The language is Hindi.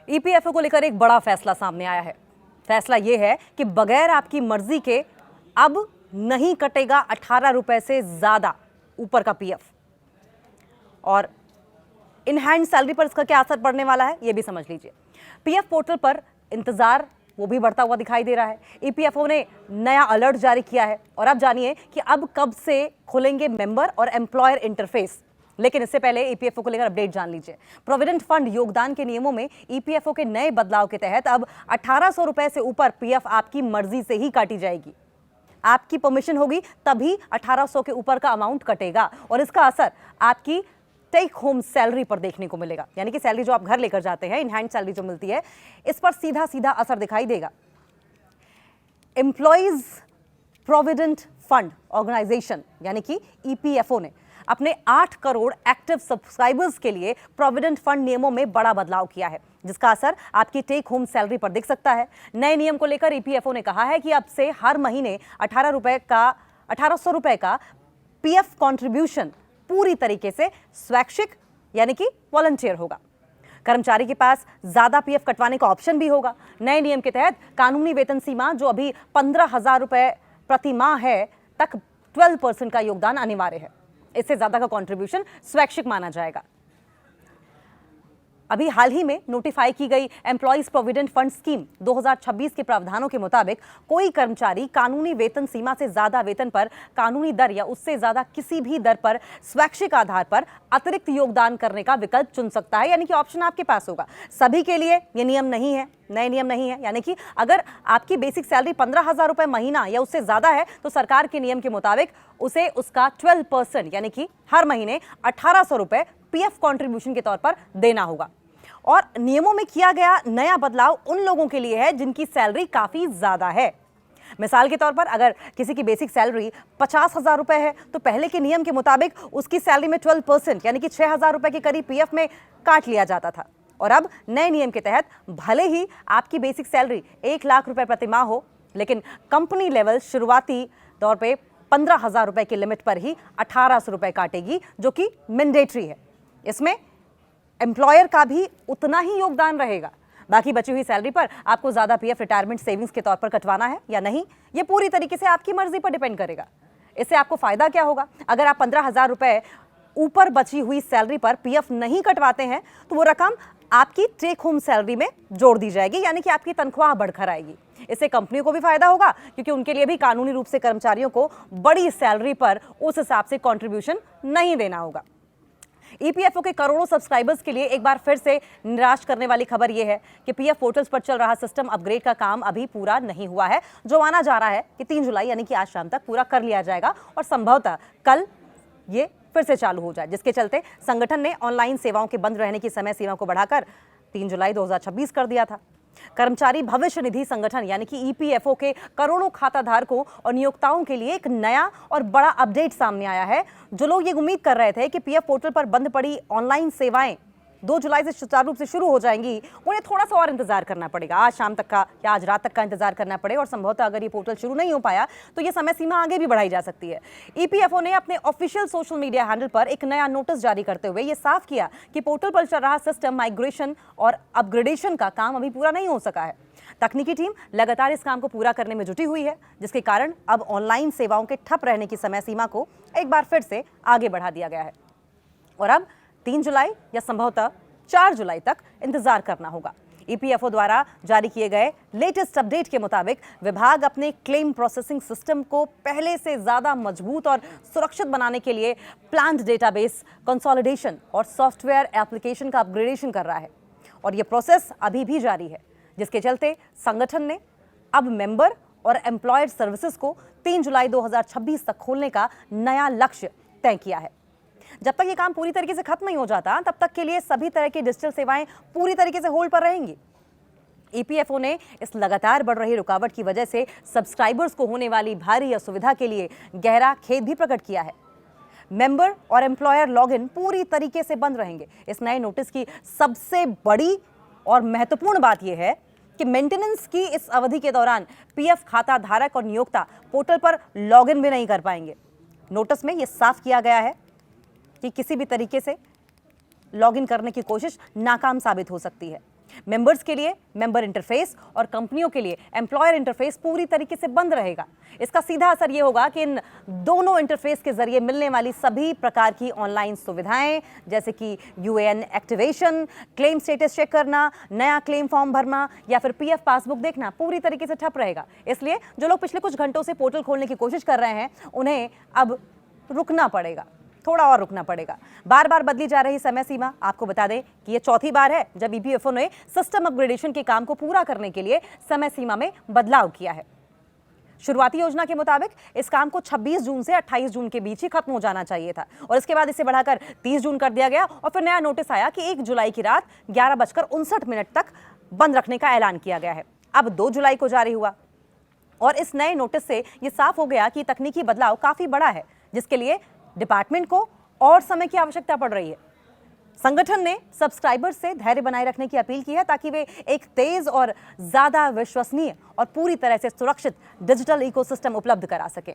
ईपीएफओ को लेकर एक बड़ा फैसला सामने आया है। फैसला यह है कि बगैर आपकी मर्जी के अब नहीं कटेगा 18 रुपए से ज्यादा ऊपर का पीएफ। और इन हैंड सैलरी पर इसका क्या असर पड़ने वाला है, यह भी समझ लीजिए। पीएफ पोर्टल पर इंतजार वो भी बढ़ता हुआ दिखाई दे रहा है। ईपीएफओ ने नया अलर्ट जारी किया है और अब जानिए कि अब कब से खुलेंगे मेंबर और एम्प्लॉयर इंटरफेस। लेकिन इससे पहले ईपीएफओ को लेकर अपडेट जान लीजिए। प्रोविडेंट फंड योगदान के नियमों में ईपीएफओ के नए बदलाव के तहत अब 1800 रुपए से ऊपर पीएफ आपकी मर्जी से ही काटी जाएगी। आपकी परमिशन होगी तभी 1800 के ऊपर का अमाउंट कटेगा और इसका असर आपकी टेक होम सैलरी पर देखने को मिलेगा। यानी कि सैलरी जो आप घर लेकर जाते हैं, इन हैंड सैलरी जो मिलती है, इस पर सीधा सीधा असर दिखाई देगा। एम्प्लॉइज प्रोविडेंट फंड ऑर्गेनाइजेशन यानी कि ईपीएफओ ने अपने 8 करोड़ एक्टिव सब्सक्राइबर्स के लिए प्रोविडेंट फंड नियमों में बड़ा बदलाव किया है, जिसका असर आपकी टेक होम सैलरी पर दिख सकता है। नए नियम को लेकर ईपीएफओ ने कहा है कि अब से हर महीने 1800 रुपए का पीएफ कंट्रीब्यूशन पूरी तरीके से स्वैच्छिक यानी कि वॉलंटियर होगा। कर्मचारी के पास ज्यादा पीएफ कटवाने का ऑप्शन भी होगा। नए नियम के तहत कानूनी वेतन सीमा जो अभी 15,000 रुपए प्रति माह है तक 12% का योगदान अनिवार्य है। इससे ज्यादा का कंट्रीब्यूशन स्वैच्छिक माना जाएगा। अभी हाल ही में नोटिफाई की गई एम्प्लॉइज प्रोविडेंट फंड स्कीम 2026 के प्रावधानों के मुताबिक कोई कर्मचारी कानूनी वेतन सीमा से ज्यादा वेतन पर कानूनी दर या उससे ज्यादा किसी भी दर पर स्वैच्छिक आधार पर अतिरिक्त योगदान करने का विकल्प चुन सकता है। यानी कि ऑप्शन आपके पास होगा। सभी के लिए ये नियम नहीं है, नए नियम नहीं है। यानी कि अगर आपकी बेसिक सैलरी 15,000 रुपए महीना या उससे ज्यादा है तो सरकार के नियम के मुताबिक उसे उसका 12% यानी कि हर महीने 1800 रुपए पीएफ कंट्रीब्यूशन के तौर पर देना होगा। और नियमों में किया गया नया बदलाव उन लोगों के लिए है जिनकी सैलरी काफी ज्यादा है। मिसाल के तौर पर अगर किसी की बेसिक सैलरी 50,000 रुपए है तो पहले के नियम के मुताबिक उसकी सैलरी में 12% यानी कि 6,000 रुपए के करीब पीएफ में काट लिया जाता था। और अब नए नियम के तहत भले ही आपकी बेसिक सैलरी 1 लाख रुपए प्रति माह हो, लेकिन कंपनी लेवल शुरुआती तौर पे 15,000 रुपए की लिमिट पर ही 1800 रुपए काटेगी, जो कि मैंडेटरी है। इसमें एम्प्लॉयर का भी उतना ही योगदान रहेगा। बाकी बची हुई सैलरी पर आपको ज्यादा पीएफ रिटायरमेंट सेविंग्स के तौर पर कटवाना है या नहीं, ये पूरी तरीके से आपकी मर्जी पर डिपेंड करेगा। इससे आपको फायदा क्या होगा? अगर आप 15,000 रुपए ऊपर बची हुई सैलरी पर पीएफ नहीं कटवाते हैं तो वो रकम आपकी टेक होम सैलरी में जोड़ दी जाएगी, यानी कि आपकी तनख्वाह बढ़कर आएगी। इससे कंपनियों को भी फायदा होगा क्योंकि उनके लिए भी कानूनी रूप से कर्मचारियों को बड़ी सैलरी पर उस हिसाब से कंट्रीब्यूशन नहीं देना होगा। ईपीएफओ के करोड़ों सब्सक्राइबर्स के लिए एक बार फिर से निराश करने वाली खबर यह है कि पीएफ पोर्टल्स पर चल रहा सिस्टम अपग्रेड का काम अभी पूरा नहीं हुआ है, जो माना जा रहा है कि 3 जुलाई यानी कि आज शाम तक पूरा कर लिया जाएगा और संभवतः कल ये फिर से चालू हो जाए, जिसके चलते संगठन ने ऑनलाइन सेवाओं के बंद रहने की समय सीमा को बढ़ाकर 3 जुलाई 2026 कर दिया था। कर्मचारी भविष्य निधि संगठन यानी कि ईपीएफओ के करोड़ों खाता धारकों और नियोक्ताओं के लिए एक नया और बड़ा अपडेट सामने आया है। जो लोग ये उम्मीद कर रहे थे कि पीएफ पोर्टल पर बंद पड़ी ऑनलाइन सेवाएं 2 जुलाई से सुचारू रूप से शुरू हो जाएंगी, उन्हें थोड़ा सा और इंतजार करना पड़ेगा। आज शाम तक का या आज रात तक का इंतजार करना पड़े और संभवतः अगर ये पोर्टल शुरू नहीं हो पाया तो ये समय सीमा आगे भी बढ़ाई जा सकती है। ईपीएफओ ने अपने ऑफिशियल सोशल मीडिया हैंडल पर एक नया नोटिस जारी करते हुए ये साफ किया कि पोर्टल पर चल रहा सिस्टम माइग्रेशन और अपग्रेडेशन का काम अभी पूरा नहीं हो सका है। तकनीकी टीम लगातार इस काम को पूरा करने में जुटी हुई है, जिसके कारण अब ऑनलाइन सेवाओं के ठप रहने की समय सीमा को एक बार फिर से आगे बढ़ा दिया गया है और अब 3 जुलाई या संभवतः 4 जुलाई तक इंतजार करना होगा। ईपीएफओ द्वारा जारी किए गए लेटेस्ट अपडेट के मुताबिक विभाग अपने क्लेम प्रोसेसिंग सिस्टम को पहले से ज्यादा मजबूत और सुरक्षित बनाने के लिए प्लान्ड डेटाबेस कंसोलिडेशन और सॉफ्टवेयर एप्लीकेशन का अपग्रेडेशन कर रहा है और यह प्रोसेस अभी भी जारी है, जिसके चलते संगठन ने अब मेंबर और एम्प्लॉयर सर्विसेज को 3 जुलाई 2026 तक खोलने का नया लक्ष्य तय किया है। जब तक ये काम पूरी तरीके से खत्म नहीं हो जाता तब तक के लिए सभी तरह की डिजिटल सेवाएं पूरी तरीके से होल्ड पर रहेंगी। ईपीएफओ ने इस लगातार बढ़ रही रुकावट की वजह से सब्सक्राइबर्स को होने वाली भारी असुविधा के लिए गहरा खेद भी प्रकट किया है। मेंबर और एम्प्लॉयर लॉगिन पूरी तरीके से बंद रहेंगे। इस नए नोटिस की सबसे बड़ी और महत्वपूर्ण बात यह है कि मेंटेनेंस की इस अवधि के दौरान पीएफ खाता धारक और नियोक्ता पोर्टल पर लॉगिन भी नहीं कर पाएंगे। नोटिस में यह साफ किया गया है कि किसी भी तरीके से लॉगिन करने की कोशिश नाकाम साबित हो सकती है। मेंबर्स के लिए मेंबर इंटरफेस और कंपनियों के लिए एम्प्लॉयर इंटरफेस पूरी तरीके से बंद रहेगा। इसका सीधा असर यह होगा कि इन दोनों इंटरफेस के जरिए मिलने वाली सभी प्रकार की ऑनलाइन सुविधाएं जैसे कि UAN activation, claim status check करना, नया क्लेम फॉर्म भरना या फिर पीएफ पासबुक देखना पूरी तरीके से ठप रहेगा। इसलिए जो लोग पिछले कुछ घंटों से पोर्टल खोलने की कोशिश कर रहे हैं उन्हें अब रुकना पड़ेगा, थोड़ा और रुकना पड़ेगा। बार बार बदली जा रही समय सीमा, आपको बता दें कि यह चौथी बार है जब ईपीएफओ ने सिस्टम अपग्रेडेशन के काम को पूरा करने के लिए समय सीमा में बदलाव किया है। शुरुआती योजना के मुताबिक इस काम को 26 जून से 28 जून के बीच ही खत्म हो जाना चाहिए था और इसके बाद इसे बढ़ाकर 30 जून कर दिया गया और फिर नया नोटिस आया कि 1 जुलाई की रात 11:59 तक बंद रखने का ऐलान किया गया है। अब 2 जुलाई को जारी हुआ और इस नए नोटिस से यह साफ हो गया कि तकनीकी बदलाव काफी बड़ा है जिसके लिए डिपार्टमेंट को और समय की आवश्यकता पड़ रही है। संगठन ने सब्सक्राइबर्स से धैर्य बनाए रखने की अपील की है ताकि वे एक तेज और ज्यादा विश्वसनीय और पूरी तरह से सुरक्षित डिजिटल इकोसिस्टम उपलब्ध करा सकें।